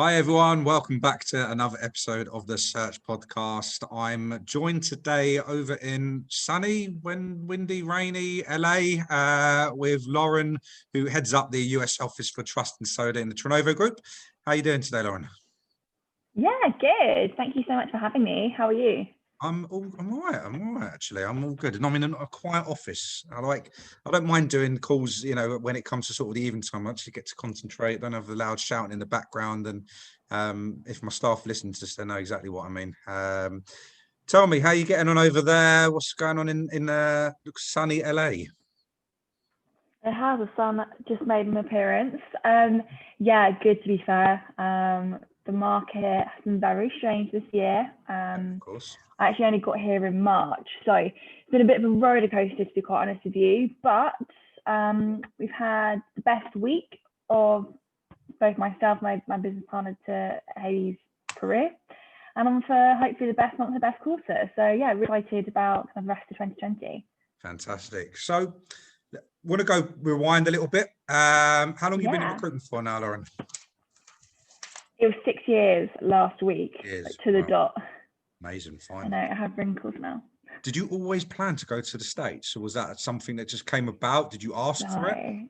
Hi everyone, welcome back to another episode of the Search Podcast. I'm joined today over in sunny, windy, rainy LA with Lauren, who heads up the US office for Trust and Soda in the Trinnovo Group. How are you doing today, Lauren? Yeah, good. Thank you so much for having me. How are you? I'm all right. I'm all right, actually. I'm all good. And I'm in a quiet office. I don't mind doing calls, when it comes to sort of the evening time. I actually get to concentrate, don't have the loud shouting in the background. And if my staff listen to this, they know exactly what I mean. Tell me, how are you getting on over there? What's going on in sunny LA? It has. The sun just made an appearance. Yeah, good to be fair. The market has been very strange this year. Of course. I actually only got here in March, so it's been a bit of a roller coaster, to be quite honest with you. But we've had the best week of both myself, my business partner, to Haley's career, and on for hopefully the best month, the best quarter. So yeah, really excited about kind of the rest of 2020. Fantastic. So, want to go rewind a little bit? How long have you been in recruitment for now, Lauren? It was 6 years last week, to the dot. Amazing, fine. I know, I have wrinkles now. Did you always plan to go to the States, or was that something that just came about? Did you ask for it?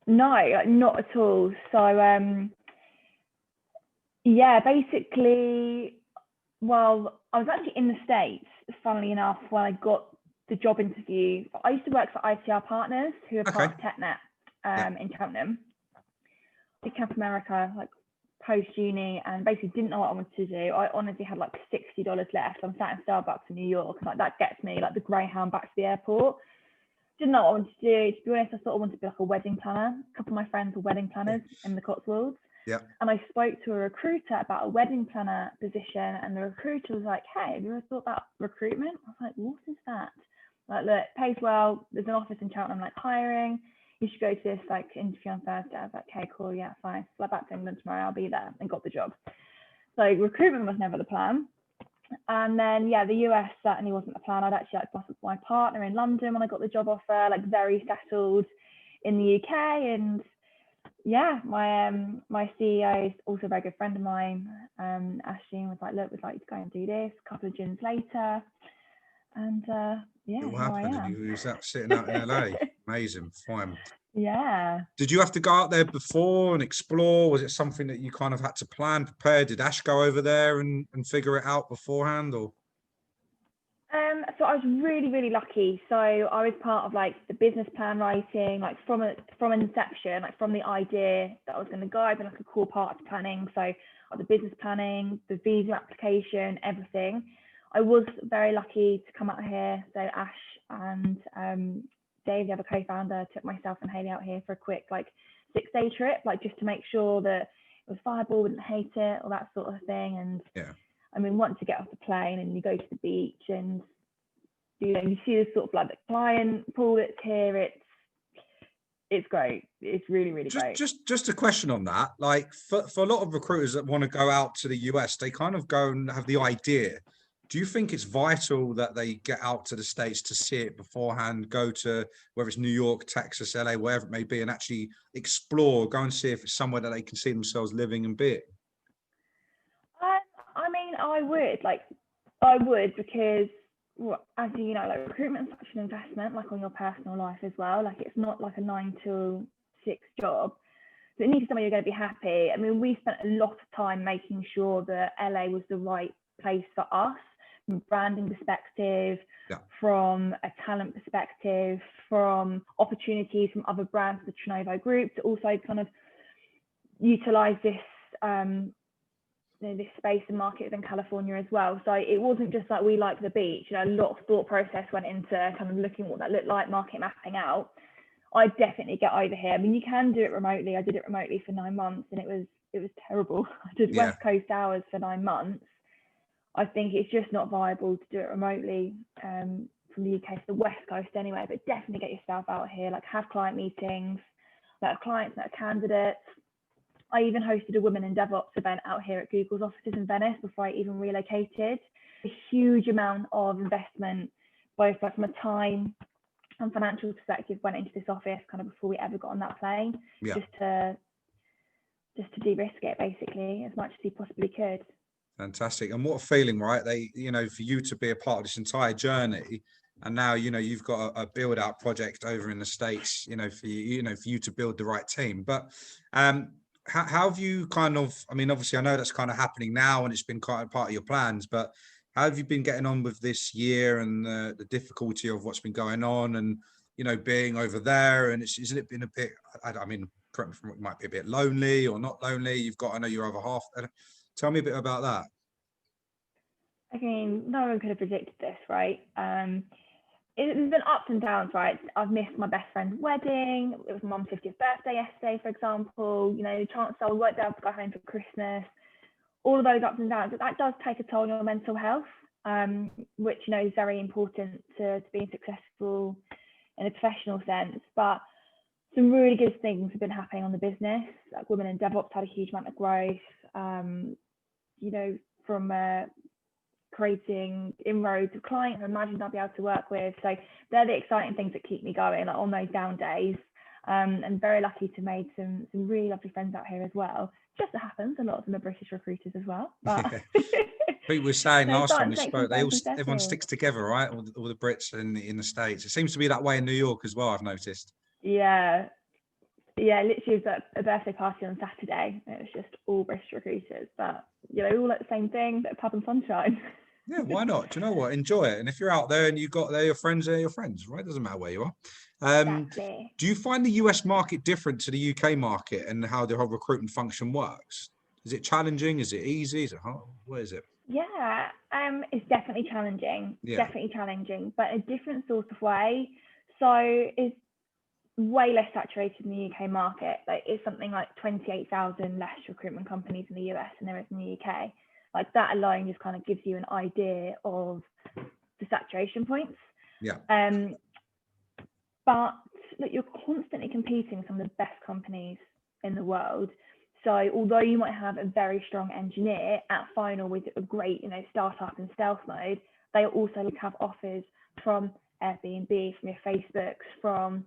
No, not at all. So, yeah, basically, well, I was actually in the States, funnily enough, when I got the job interview. I used to work for ICR Partners, who are part of TechNet in Cheltenham. I came from America, like post-uni, and basically didn't know what I wanted to do. I honestly had like $60 left. I'm sat in Starbucks in New York, and like that gets me like the Greyhound back to the airport. Didn't know what I wanted to do. To be honest, I thought I wanted to be like a wedding planner. A couple of my friends were wedding planners in the Cotswolds. Yeah. And I spoke to a recruiter about a wedding planner position, and the recruiter was like, "Hey, have you ever thought about recruitment?" I was like, "What is that?" Like, look, pays well. There's an office in Cheltenham, like hiring. You should go to this like interview on Thursday. I was like, okay, cool, yeah, fine. Fly back to England tomorrow. I'll be there, and got the job. So recruitment was never the plan. And then yeah, the US certainly wasn't the plan. I'd actually like bust with my partner in London when I got the job offer, like very settled in the UK. And yeah, my CEO is also a very good friend of mine. Ashley was like, look, we'd like to go and do this. A couple of gyms later, and yeah, what happened? And you was out sitting out in LA. Amazing, fine. Yeah. Did you have to go out there before and explore? Was it something that you kind of had to plan, prepare? Did Ash go over there and figure it out beforehand, or? So I was really, really lucky. So I was part of like the business plan writing, like from inception, like from the idea that I was going to go. I've been like a core part of the planning. So the business planning, the visa application, everything. I was very lucky to come out here. So Ash and Dave, the other co-founder, took myself and Haley out here for a quick like 6-day trip, like just to make sure that it was viable, we didn't hate it, all that sort of thing. And yeah, I mean, once you get off the plane and you go to the beach and you see the sort of like the client pool that's here, it's great. It's really, really great. Just a question on that. Like for a lot of recruiters that want to go out to the US, they kind of go and have the idea. Do you think it's vital that they get out to the States to see it beforehand, go to whether it's New York, Texas, LA, wherever it may be, and actually explore, go and see if it's somewhere that they can see themselves living and being? I mean, I would because, well, as you know, like recruitment is such an investment, like on your personal life as well. Like it's not like a 9 to 6 job. So it needs to be somewhere you're going to be happy. I mean, we spent a lot of time making sure that LA was the right place for us, from a branding perspective, from a talent perspective, from opportunities from other brands, the Trinnovo Group, to also kind of utilize this this space and market in California as well. So it wasn't just like we like the beach. A lot of thought process went into kind of looking what that looked like, market mapping out. I'd definitely get over here. I mean, you can do it remotely. I did it remotely for 9 months, and it was terrible. I did West Coast hours for 9 months. I think it's just not viable to do it remotely from the UK to the West Coast anyway. But definitely get yourself out here. Like have client meetings, that are clients, that are candidates. I even hosted a Women in Devops event out here at Google's offices in Venice before I even relocated. A huge amount of investment, both like from a time and financial perspective, went into this office kind of before we ever got on that plane, just to just to de-risk it basically as much as you possibly could. Fantastic. And what a feeling, right? For you to be a part of this entire journey, and now, you've got a build out project over in the States, for you to build the right team. But how have you obviously I know that's kind of happening now and it's been kind of part of your plans, but how have you been getting on with this year and the difficulty of what's been going on and, being over there? And isn't it been a bit, correct me if it might be a bit lonely or not lonely? I know your other half. Tell me a bit about that. I mean, no one could have predicted this, right? There's been ups and downs, right? I've missed my best friend's wedding. It was my mum's 50th birthday yesterday, for example. The chance I won't be able to go home for Christmas. All of those ups and downs, that does take a toll on your mental health, which, is very important to being successful in a professional sense. But some really good things have been happening on the business. Like Women in Devops had a huge amount of growth, from creating inroads with clients I imagined I'll be able to work with. So they're the exciting things that keep me going, like on those down days. And very lucky to made some really lovely friends out here as well. Just so happens, a lot of them are British recruiters as well. But people were saying last time we spoke, everyone settled. sticks together, right? All the Brits in the States. It seems to be that way in New York as well, I've noticed. Yeah, literally it was a birthday party on Saturday. It was just all British recruiters, but all at the same thing, bit of pub and sunshine. Yeah, why not? Do you know what? Enjoy it. And if you're out there and they're your friends, right? Doesn't matter where you are. Exactly. Do you find the US market different to the UK market and how the whole recruitment function works? Is it challenging? Is it easy? Is it hard? What is it? Yeah, it's definitely challenging. Yeah. Definitely challenging, but a different sort of way. So it's way less saturated in the UK market. Like it's something like 28,000 less recruitment companies in the US than there is in the UK. Like that alone just kind of gives you an idea of the saturation points. Yeah. But look, you're constantly competing with some of the best companies in the world. So although you might have a very strong engineer at final with a great, startup and stealth mode, they also have offers from Airbnb, from your Facebooks, from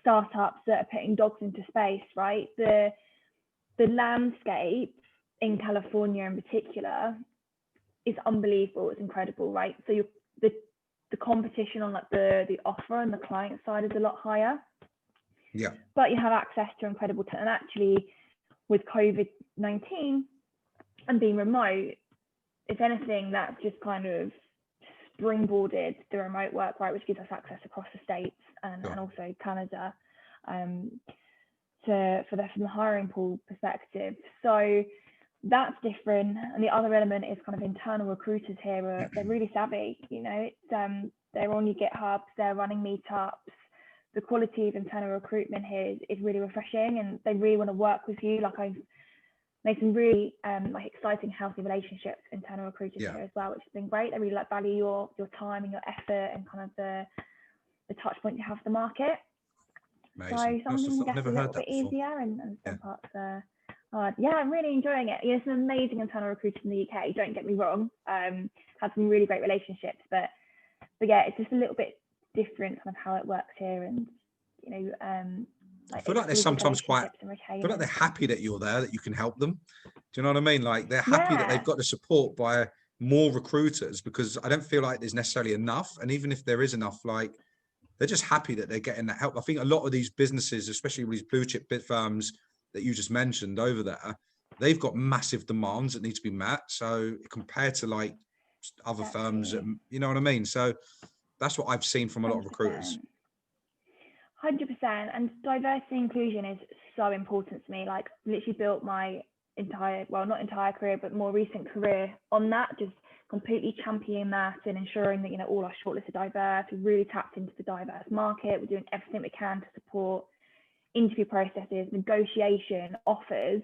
startups that are putting dogs into space, right? The landscape in California in particular is unbelievable. It's incredible, right? So the competition on like the offer and the client side is a lot higher. Yeah. But you have access to incredible talent. And actually, with COVID-19 and being remote, if anything, that's just kind of springboarded the remote work, right, which gives us access across the States and also Canada, from the hiring pool perspective. So that's different. And the other element is kind of internal recruiters here. They're really savvy. It's they're on your GitHubs, they're running meetups. The quality of internal recruitment here is really refreshing, and they really want to work with you. Like I've made some really exciting, healthy relationships with internal recruiters here as well, which has been great. They really value your time and your effort and kind of the touch point you have with the market. Amazing. So some things get a little bit easier and some parts are hard. Yeah, I'm really enjoying it. There's some amazing internal recruiters in the UK, don't get me wrong. Had some really great relationships, but yeah, it's just a little bit different kind of how it works here. And I feel like they're sometimes I feel like they're happy that you're there, that you can help them. Do you know what I mean? Like they're happy that they've got the support by more recruiters, because I don't feel like there's necessarily enough. And even if there is enough, like they're just happy that they're getting that help. I think a lot of these businesses, especially these blue chip bit firms that you just mentioned over there, they've got massive demands that need to be met. So compared to like other firms, you know what I mean? So that's what I've seen from a lot of recruiters. 100%. And diversity and inclusion is so important to me. Like literally built my not entire career, but more recent career on that, just completely championing that and ensuring that, all our shortlists are diverse. We've really tapped into the diverse market. We're doing everything we can to support interview processes, negotiation, offers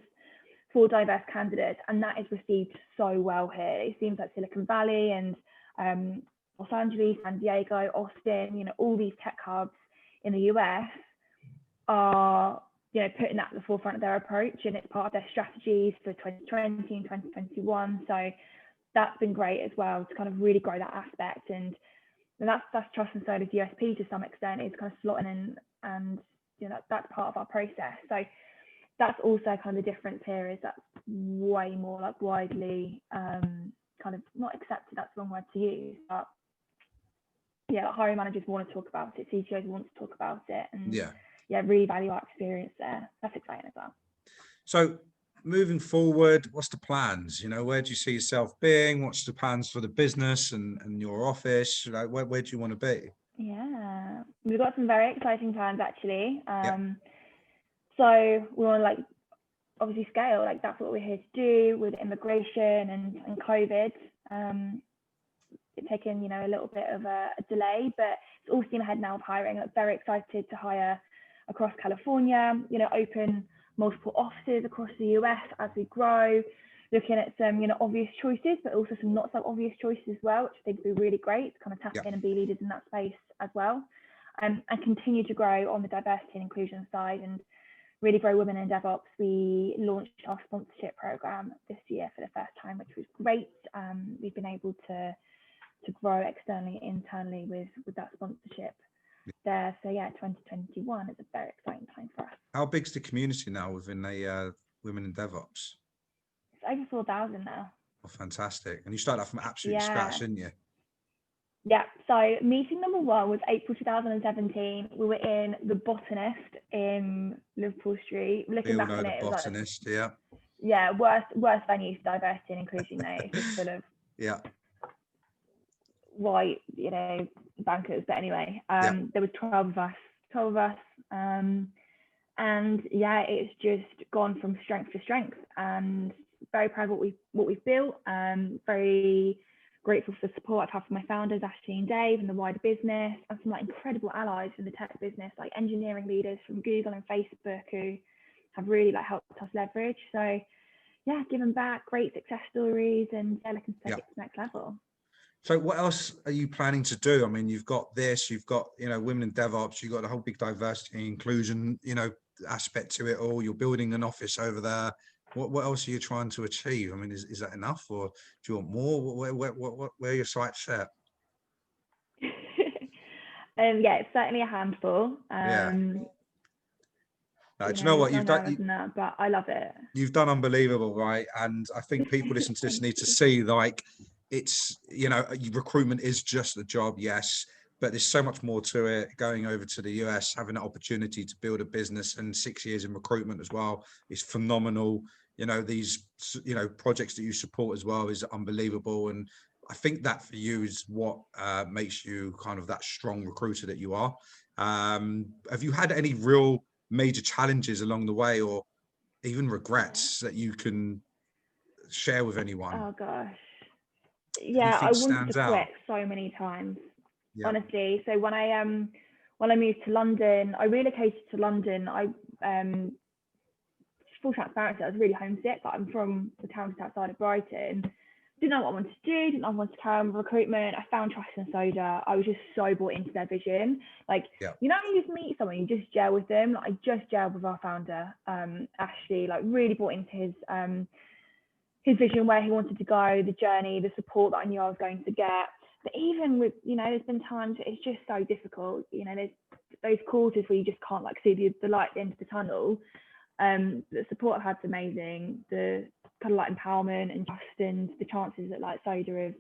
for diverse candidates. And that is received so well here. It seems like Silicon Valley and Los Angeles, San Diego, Austin, all these tech hubs in the US are, putting that at the forefront of their approach, and it's part of their strategies for 2020 and 2021. So that's been great as well to kind of really grow that aspect. And that's Trust and Solar's USP to some extent, is kind of slotting in, and that's part of our process. So that's also kind of the difference here, is that's way more like widely kind of not accepted, that's the wrong word to use, but yeah, hiring managers want to talk about it, CTOs want to talk about it, and really value our experience there. That's exciting as well. So moving forward, what's the plans? Where do you see yourself being? What's the plans for the business and your office? Like, where do you want to be? Yeah, we've got some very exciting plans actually. So we want to like obviously scale, like that's what we're here to do with immigration and COVID. It's taken, a little bit of a delay, but it's all steam ahead now of hiring. I'm very excited to hire across California, open multiple offices across the US as we grow, looking at some, obvious choices, but also some not so obvious choices as well, which I think would be really great to kind of tap in and be leaders in that space as well. And continue to grow on the diversity and inclusion side and really grow women in DevOps. We launched our sponsorship program this year for the first time, which was great. We've been able to grow externally, internally with that sponsorship there. So yeah, 2021 is a very exciting time for us. How big's the community now within the women in DevOps? It's over 4,000 now. Oh, fantastic. And you started out from absolute scratch, didn't you? Yeah, so meeting number one was April 2017. We were in The Botanist in Liverpool Street. Looking back on it, The Botanist, worst venue for diversity and inclusion. It's just full of white, bankers. But anyway, there was 12 of us. And it's just gone from strength to strength. And very proud of what we've built. Very grateful for the support I've had from my founders, Ashley and Dave, and the wider business, and some like incredible allies in the tech business, like engineering leaders from Google and Facebook, who have really like helped us leverage. So yeah, giving back, great success stories, and looking to take it to the next level. So what else are you planning to do? I mean, you've got this, you've got, women in DevOps, you've got a whole big diversity and inclusion, aspect to it all. You're building an office over there. What else are you trying to achieve? I mean, is that enough, or do you want more? Where are your sights set? It's certainly a handful. Do you know what you've done? But I love it. You've done unbelievable, right? And I think people listening to this need to see, like, it's, recruitment is just a job, yes, but there's so much more to it. Going over to the US, having an opportunity to build a business, and 6 years in recruitment as well is phenomenal. These, projects that you support as well is unbelievable. And I think that for you is what makes you kind of that strong recruiter that you are. Have you had any real major challenges along the way, or even regrets that you can share with anyone? Oh gosh. Yeah, I wanted to quit so many times, honestly. So when I moved to London, I relocated to London. Full transparency, I was really homesick. But I'm from the town just outside of Brighton. Didn't know what I wanted to do. Didn't know I wanted to carry on with recruitment. I found Trust and Soda. I was just so bought into their vision. Like, you just meet someone, you just gel with them. Like, I just gelled with our founder, Ashley. Like, really bought into his vision, where he wanted to go, the journey, the support that I knew I was going to get. But even with, there's been times it's just so difficult. There's those quarters where you just can't like see the light at the end of the tunnel. The support I've had is amazing. The kind of like empowerment and trust and the chances that like Soda have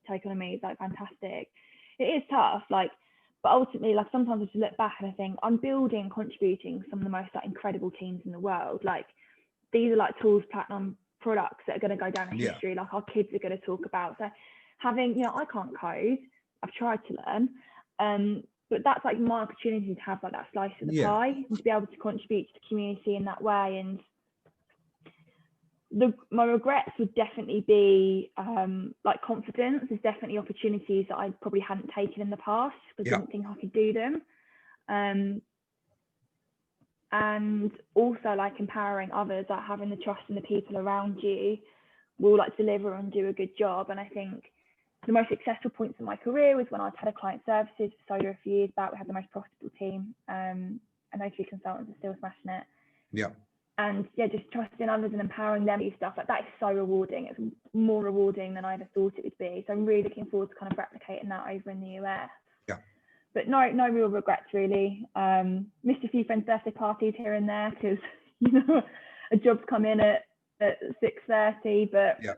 taken on me is like fantastic. It is tough, like, but ultimately, like, sometimes I just look back and I think I'm building, contributing some of the most like incredible teams in the world. Like, these are like tools, platinum products that are going to go down in history. Like, our kids are going to talk about. So having, I can't code. I've tried to learn, but that's like my opportunity to have like that slice of the pie and to be able to contribute to the community in that way. And my regrets would definitely be like confidence. There's definitely opportunities that I probably hadn't taken in the past because I didn't think I could do them. And also like empowering others, like having the trust in the people around you will like deliver and do a good job. And I think the most successful points in my career was when I was head of client services for Soda a few years back. We had the most profitable team, and those three consultants are still smashing it. And just trusting others and empowering them to do stuff like that is so rewarding. It's more rewarding than I ever thought it would be. So I'm really looking forward to kind of replicating that over in the US. But no real regrets really. Missed a few friends' birthday parties here and there because a job's come in at 6:30, but Yeah.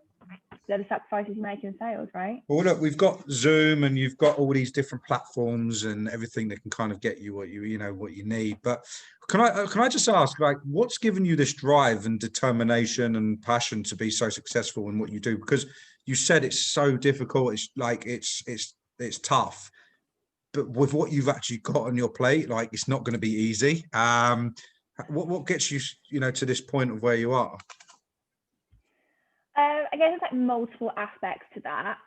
they're the sacrifices you make in sales, right? Well, look, we've got Zoom and you've got all these different platforms and everything that can kind of get you what you need. But can I just ask, like, what's given you this drive and determination and passion to be so successful in what you do? Because you said it's so difficult. It's like it's tough, but with what you've actually got on your plate, like, it's not going to be easy. What gets you, to this point of where you are? I guess there's like multiple aspects to that.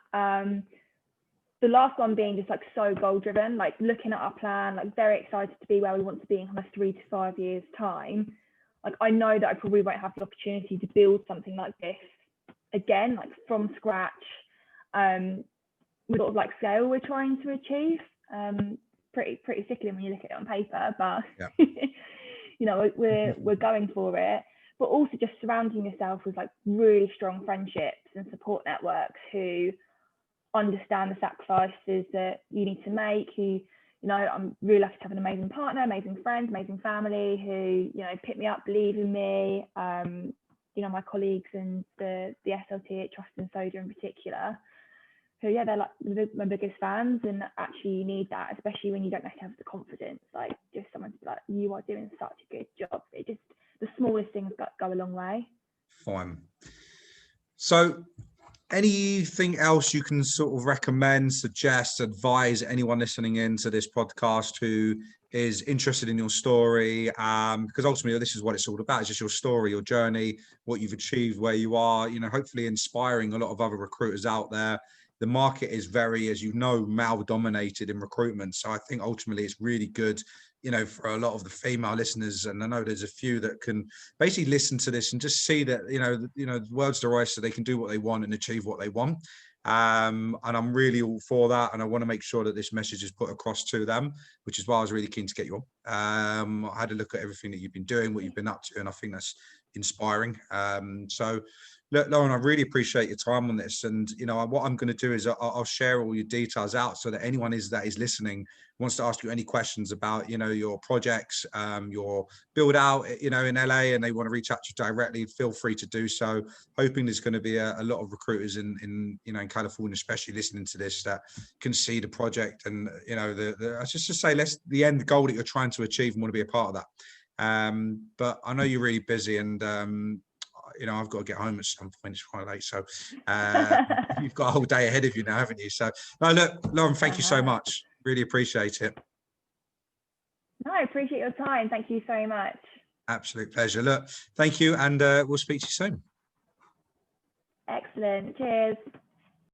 The last one being just like so goal driven, like looking at our plan, like very excited to be where we want to be in kind of 3 to 5 years time. Like I know that I probably won't have the opportunity to build something like this again, like from scratch, with sort of like scale we're trying to achieve. Pretty sickening when you look at it on paper, but Yeah. we're going for it. But also just surrounding yourself with like really strong friendships and support networks who understand the sacrifices that you need to make, who, I'm really lucky to have an amazing partner, amazing friends, amazing family who, pick me up, believe in me, my colleagues and the SLT at Trust and Soda in particular, who, they're like my biggest fans. And actually you need that, especially when you don't necessarily have the confidence, like just someone to be like, you are doing such a good job. The smallest things go a long way. Fine. So anything else you can sort of recommend, suggest, advise anyone listening into this podcast who is interested in your story? Because ultimately this is what it's all about. It's just your story, your journey, what you've achieved, where you are, hopefully inspiring a lot of other recruiters out there. The market is very, as you know, male dominated in recruitment. So I think ultimately it's really good, for a lot of the female listeners. And I know there's a few that can basically listen to this and just see that, the world's the oyster, so they can do what they want and achieve what they want. And I'm really all for that. And I want to make sure that this message is put across to them, which is why I was really keen to get you on. I had a look at everything that you've been doing, what you've been up to, and I think that's inspiring. So look, Lauren, I really appreciate your time on this. And, what I'm going to do is I'll share all your details out so that anyone that is listening wants to ask you any questions about, your projects, your build out, in LA, and they want to reach out to you directly, feel free to do so. Hoping there's going to be a lot of recruiters in California, especially listening to this, that can see the project and, I just to say, the end goal that you're trying to achieve and want to be a part of that. But I know you're really busy and, I've got to get home at some point. It's quite late. So you've got a whole day ahead of you now, haven't you? So no, look, Lauren, thank you so much. Really appreciate it. No, I appreciate your time. Thank you so much. Absolute pleasure. Look, thank you. And we'll speak to you soon. Excellent. Cheers.